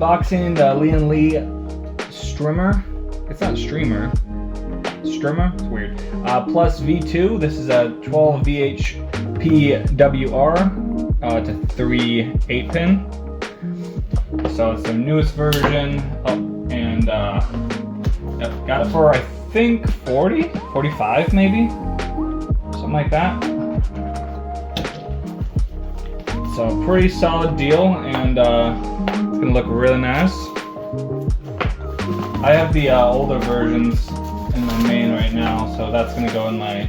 unboxing the Lian Li streamer. It's not streamer. Streamer? It's weird. Plus V2. This is a 12VHPWR to 3 8-pin. So it's the newest version. Oh, and got it for I think 40, 45 maybe, something like that. So pretty solid deal, and it's gonna look really nice. I have the older versions in my main right now, so that's gonna go in my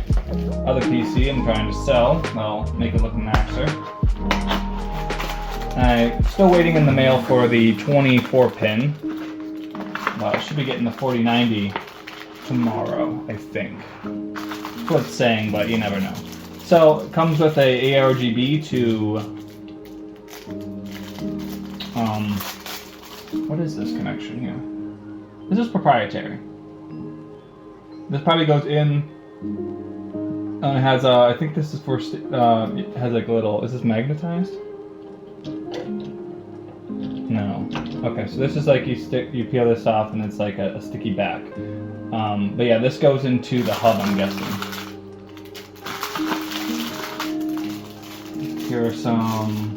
other PC I'm trying to sell. I'll make it look nicer. I'm still waiting in the mail for the 24-pin. I should be getting the 4090 tomorrow, I think. That's what it's saying, but you never know. So it comes with a ARGB to what is this connection here? This is proprietary. This probably goes in. It has I think this is for it has like a little. Is this magnetized? No. Okay, so this is like you peel this off and it's like a sticky back. But yeah, this goes into the hub, I'm guessing. Here are some.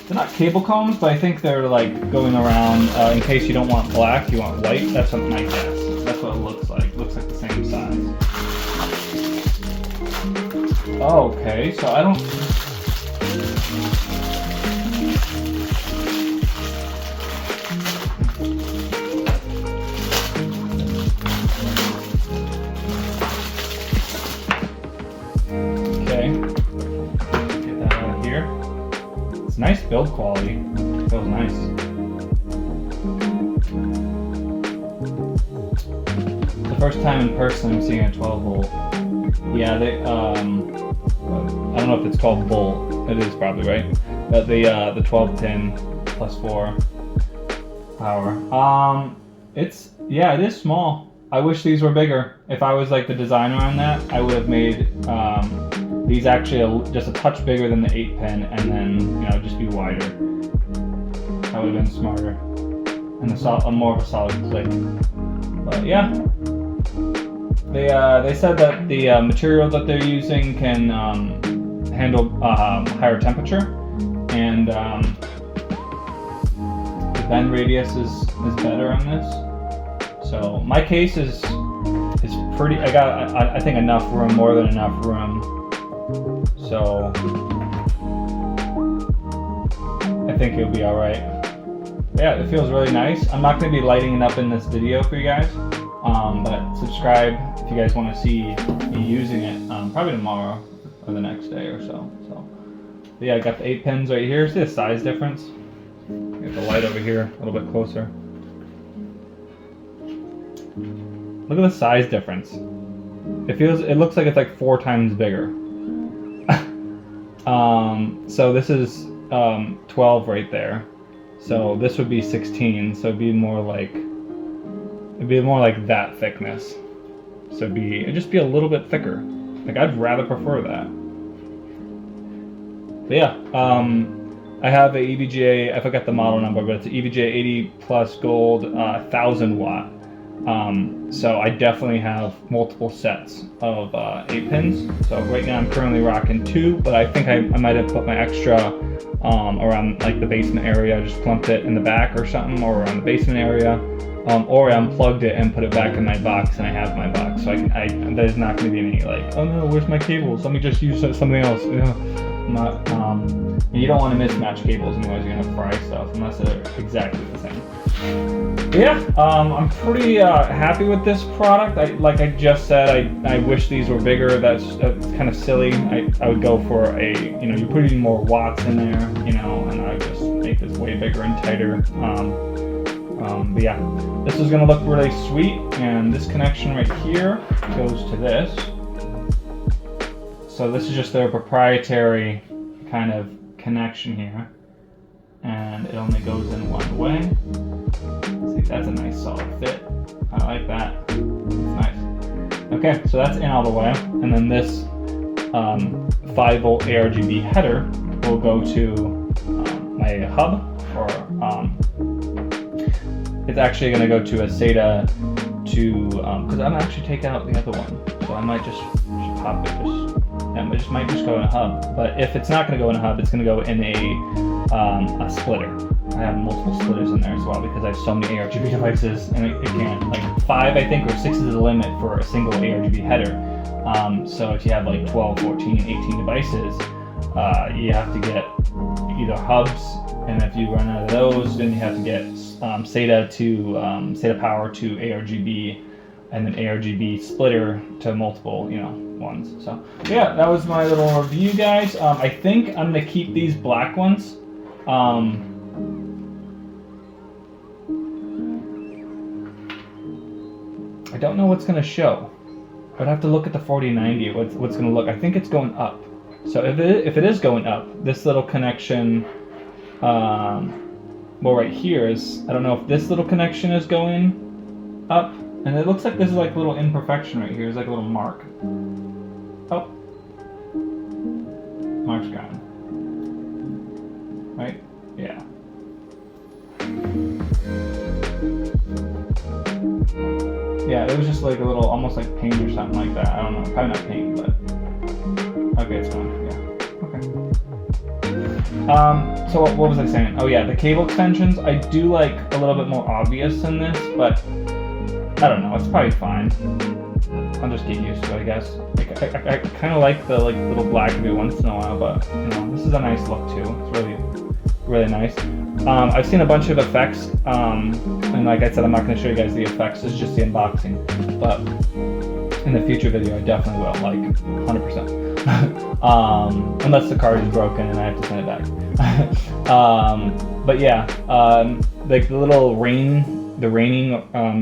They're not cable combs, but I think they're like going around in case you don't want black, you want white. That's what my guess. That's what it looks like. It looks like the same size. Okay, so I don't. Nice build quality. Feels nice. The first time in person I'm seeing a 12 volt. Yeah, they I don't know if it's called volt. It is probably, right? But the 12 pin plus 4 power. It is small. I wish these were bigger. If I was like the designer on that, I would have made these actually just a touch bigger than the 8-pin, and then just be wider. That would have been smarter and a more of a solid click. But yeah, they said that the material that they're using can handle higher temperature, and the bend radius is better on this. So my case is pretty. I got I think enough room, more than enough room. So I think it'll be alright. Yeah, it feels really nice. I'm not going to be lighting it up in this video for you guys, but subscribe if you guys want to see me using it, probably tomorrow or the next day or so. So yeah, I got the 8 pins right here. See the size difference? Get the light over here a little bit closer. Look at the size difference. It looks like it's like 4 times bigger. So this is 12 right there. So this would be 16. So it'd be more like that thickness. So it'd just be a little bit thicker. Like I'd rather prefer that. But yeah, I have a EVGA. I forgot the model number, but it's an EVGA 80 plus gold 1000 watt. So I definitely have multiple sets of 8 pins. So right now I'm currently rocking 2, but I think I might have put my extra around like the basement area, just plumped it in the back or something, or around the basement area, or I unplugged it and put it back in my box, and I have my box. So there's not going to be any like, oh no, where's my cables? Let me just use something else. I'm not. And you don't want to mismatch cables, otherwise you're gonna fry stuff unless they're exactly the same. But yeah, I'm pretty happy with this product. Like I just said, I wish these were bigger. That's kind of silly. I would go for you put even more watts in there, and I would just make this way bigger and tighter. But yeah, this is gonna look really sweet, and this connection right here goes to this. So this is just their proprietary kind of connection here, and it only goes in one way. See, that's a nice solid fit. I like that. It's nice. Okay, so that's in all the way, and then this 5 volt ARGB header will go to my hub for it's actually going to go to a SATA to, because I'm actually taking out the other one, so I might just pop it, it might just go in a hub. But if it's not going to go in a hub, it's going to go in a splitter. I have multiple splitters in there as well because I have so many ARGB devices, and it can't, like 5 I think or 6 is the limit for a single ARGB header. So if you have like 12, 14, 18 devices, you have to get either hubs, and if you run out of those, then you have to get SATA to SATA power to ARGB, and then ARGB splitter to multiple, ones. So yeah, that was my little review, guys. I think I'm gonna keep these black ones. I don't know what's gonna show. I'd have to look at the 4090. What's gonna look. I think it's going up. So if it is going up, this little connection, well, right here is, I don't know if this little connection is going up, and it looks like this is like a little imperfection right here. There's like a little mark. Oh, mark's gone. Right? Yeah. Yeah, it was just like a little, almost like paint or something like that. I don't know, probably not paint, but okay, it's gone. Yeah. So what was I saying? Oh yeah, the cable extensions. I do like a little bit more obvious than this, but I don't know. It's probably fine. I'll just get used to it, I guess. Like, I kind of like the little black every once in a while, but this is a nice look too. It's really nice. I've seen a bunch of effects, and like I said, I'm not going to show you guys the effects. It's just the unboxing. But in the future video, I definitely will, like 100%. Unless the card is broken and I have to send it back. But yeah, like the little raining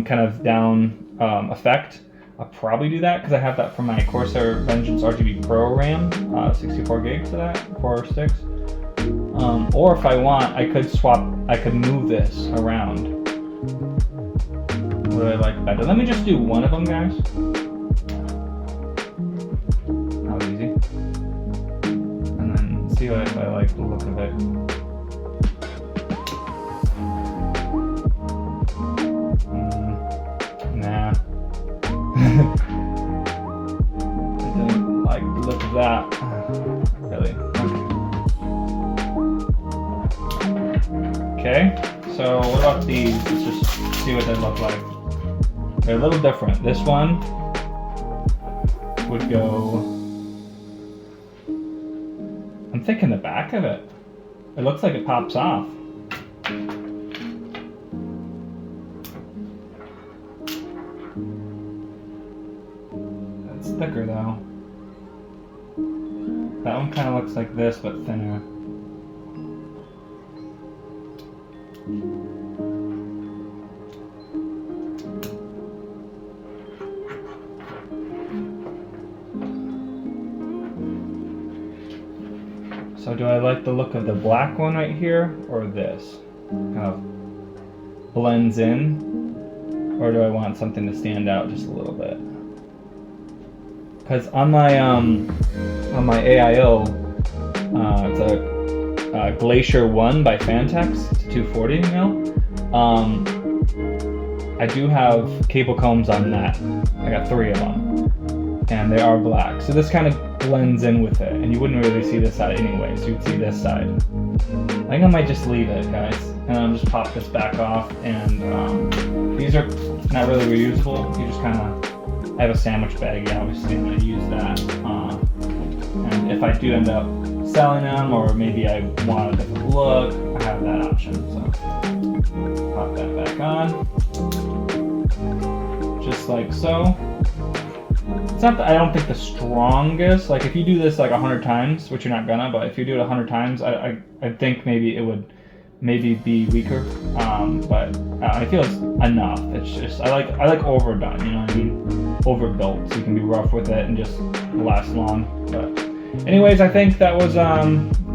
kind of down effect. I'll probably do that because I have that from my Corsair Vengeance RGB Pro RAM, 64 gigs of that, 4 sticks. Or if I want, I could move this around. What do I like better? Let me just do one of them, guys. That was easy. And then see if I like the look of it. Nah. I didn't like the look of that. Really. Okay, so what about these? Let's just see what they look like. They're a little different. This one would go, I'm thinking the back of it. It looks like it pops off. It's thicker though. That one kind of looks like this, but thinner. So do I like the look of the black one right here, or this? Kind of blends in, or do I want something to stand out just a little bit? Because on my AIO, it's a Glacier 1 by Fantex. It's a 240 mil. I do have cable combs on that. I got 3 of them, and they are black. So this kind of blends in with it, and you wouldn't really see this side anyway, so you'd see this side. I think I might just leave it, guys, and I'll just pop this back off. And these are not really reusable. You just kind of, I have a sandwich bag, obviously I'm going to use that. And if I do end up selling them, or maybe I want a different look, I have that option. So pop that back on, just like so. It's not, I don't think the strongest, like if you do this like 100 times, which you're not gonna, but if you do it 100 times, I think maybe it would be weaker, but I feel it's enough. It's just, I like overdone, you know what I mean? Overbuilt, so you can be rough with it and just last long. But anyways, I think that was,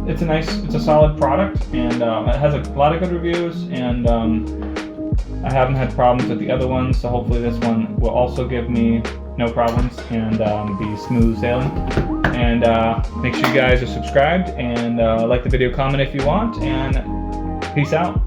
it's a solid product, and it has a lot of good reviews, and I haven't had problems with the other ones, so hopefully this one will also give me no problems and be smooth sailing. And make sure you guys are subscribed, and like the video, comment if you want, and peace out.